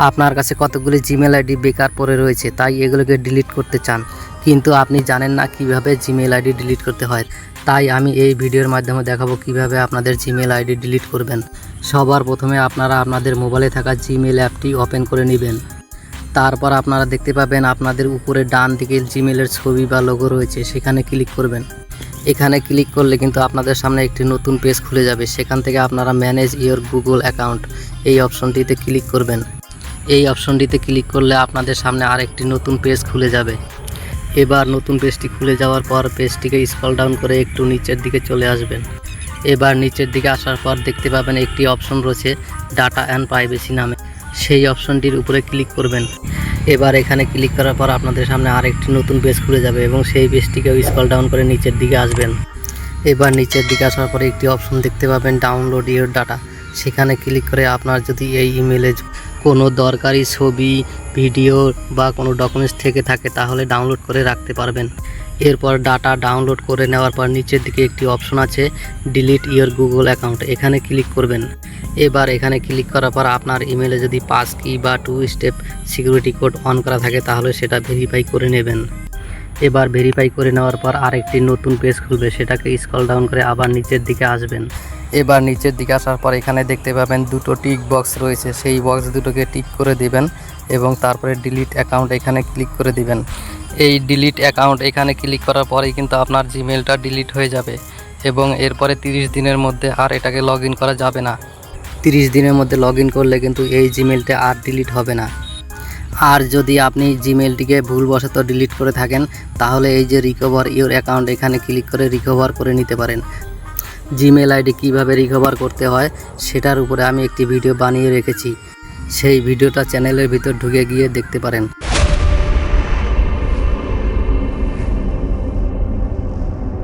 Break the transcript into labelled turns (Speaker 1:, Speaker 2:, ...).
Speaker 1: আপনার কাছে কতগুলি জিমেল আইডি বেকার পড়ে রয়েছে, তাই এগুলোকে ডিলিট করতে চান, কিন্তু আপনি জানেন না কিভাবে জিমেল আইডি ডিলিট করতে হয়। তাই আমি এই ভিডিওর মাধ্যমে দেখাবো কিভাবে আপনাদের জিমেল আইডি ডিলিট করবেন। সবার প্রথমে আপনারা আপনাদের মোবাইলে থাকা জিমেল অ্যাপটি ওপেন করে নেবেন। তারপর আপনারা দেখতে পাবেন আপনাদের উপরে ডান দিকে জিমেলের ছবি বা লোগো রয়েছে, সেখানে ক্লিক করবেন। এখানে ক্লিক করলে কিন্তু আপনাদের সামনে একটি নতুন পেজ খুলে যাবে। সেখান থেকে আপনারা ম্যানেজ ইওর গুগল অ্যাকাউন্ট এই অপশনটিতে ক্লিক করবেন। এই অপশনটিতে ক্লিক করলে আপনাদের সামনে আরেকটি নতুন পেজ খুলে যাবে। এবার নতুন পেজটি খুলে যাওয়ার পর পেজটিকে স্ক্রল ডাউন করে একটু নিচের দিকে চলে আসবেন। এবার নিচের দিকে আসার পর দেখতে পাবেন একটি অপশন রয়েছে ডাটা অ্যান্ড প্রাইভেসি নামে, সেই অপশনটির উপরে ক্লিক করবেন। এবার এখানে ক্লিক করার পর আপনাদের সামনে আরেকটি নতুন পেজ খুলে যাবে এবং সেই পেজটিকেও স্ক্রল ডাউন করে নিচের দিকে আসবেন। এবার নিচের দিকে আসার পরে একটি অপশন দেখতে পাবেন ডাউনলোড ইওর ডাটা, সেখানে ক্লিক করে আপনার যদি এই ইমেলে কোনো দরকারি ছবি, ভিডিও বা কোনো ডকুমেন্টস থেকে থাকে তাহলে ডাউনলোড করে রাখতে পারবেন। এরপর ডাটা ডাউনলোড করে নেওয়ার পর নিচের দিকে একটি অপশন আছে ডিলিট ইওর গুগল অ্যাকাউন্ট, এখানে ক্লিক করবেন। এবার এখানে ক্লিক করার পর আপনার ইমেলে যদি পাস কি বা 2 স্টেপ সিকিউরিটি কোড অন করা থাকে তাহলে সেটা ভেরিফাই করে নেবেন। এবার ভেরিফাই করে নেওয়ার পর আরেকটি নতুন পেজ খুলবে, সেটাকে স্ক্রল ডাউন করে আবার নিচের দিকে আসবেন। এবার নিচের দিকে আসার পর এখানে দেখতে পাবেন দুটো টিক বক্স রয়েছে, সেই বক্স দুটোকে টিক করে দিবেন এবং তারপরে ডিলিট অ্যাকাউন্ট এখানে ক্লিক করে দিবেন। এই ডিলিট অ্যাকাউন্ট এখানে ক্লিক করার পরেই কিন্তু আপনার জিমেলটা ডিলিট হয়ে যাবে এবং এরপরে 30 দিনের মধ্যে আর এটাকে লগ ইন করা যাবে না। 30 দিনের মধ্যে লগ ইন করলে কিন্তু এই জিমেলটা আর ডিলিট হবে না। আর যদি আপনি জিমেলটিকে ভুলবশত ডিলিট করে থাকেন তাহলে এই যে রিকভার ইওর অ্যাকাউন্ট এখানে ক্লিক করে রিকভার করে নিতে পারেন। জিমেল আইডি কীভাবে রিকভার করতে হয় সেটার উপরে আমি একটি ভিডিও বানিয়ে রেখেছি, সেই ভিডিওটা চ্যানেলের ভিতর ঢুকে গিয়ে দেখতে পারেন।